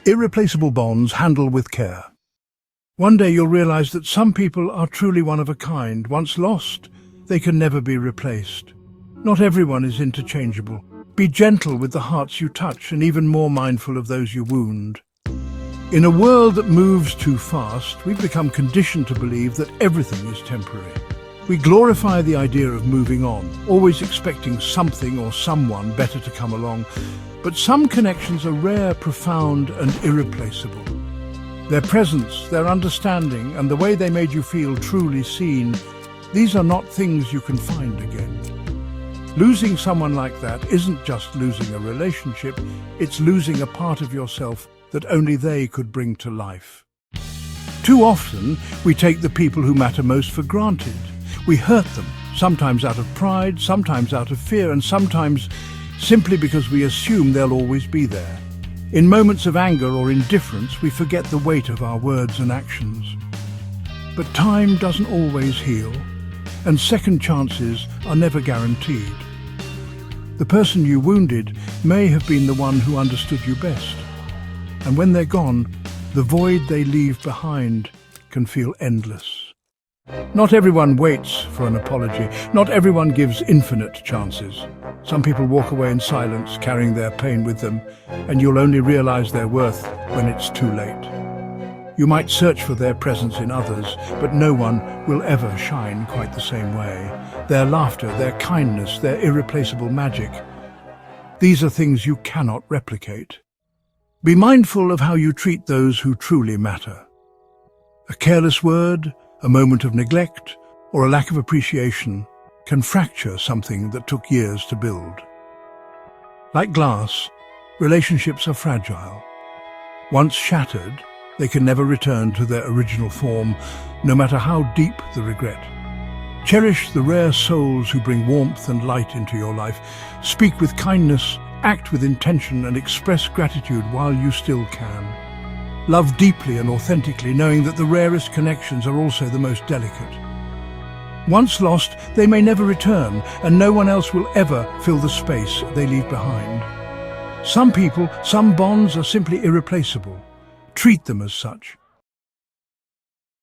Irreplaceable bonds handle with care. One day you'll realize that some people are truly one of a kind. Once lost, they can never be replaced. Not everyone is interchangeable. Be gentle with the hearts you touch and even more mindful of those you wound. In a world that moves too fast, we've become conditioned to believe that everything is temporary. We glorify the idea of moving on, always expecting something or someone better to come along. But some connections are rare, profound, and irreplaceable. Their presence, their understanding, and the way they made you feel truly seen, these are not things you can find again. Losing someone like that isn't just losing a relationship, it's losing a part of yourself that only they could bring to life. Too often, we take the people who matter most for granted. We hurt them, sometimes out of pride, sometimes out of fear, and sometimes simply because we assume they'll always be there. In moments of anger or indifference, we forget the weight of our words and actions. But time doesn't always heal, and second chances are never guaranteed. The person you wounded may have been the one who understood you best. And when they're gone, the void they leave behind can feel endless. Not everyone waits for an apology. Not everyone gives infinite chances. Some people walk away in silence, carrying their pain with them, and you'll only realize their worth when it's too late. You might search for their presence in others, but no one will ever shine quite the same way. Their laughter, their kindness, their irreplaceable magic. These are things you cannot replicate. Be mindful of how you treat those who truly matter. A careless word, a moment of neglect, or a lack of appreciation can fracture something that took years to build. Like glass, relationships are fragile. Once shattered, they can never return to their original form, no matter how deep the regret. Cherish the rare souls who bring warmth and light into your life. Speak with kindness, act with intention, and express gratitude while you still can. Love deeply and authentically, knowing that the rarest connections are also the most delicate. Once lost, they may never return, and no one else will ever fill the space they leave behind. Some people, some bonds are simply irreplaceable. Treat them as such.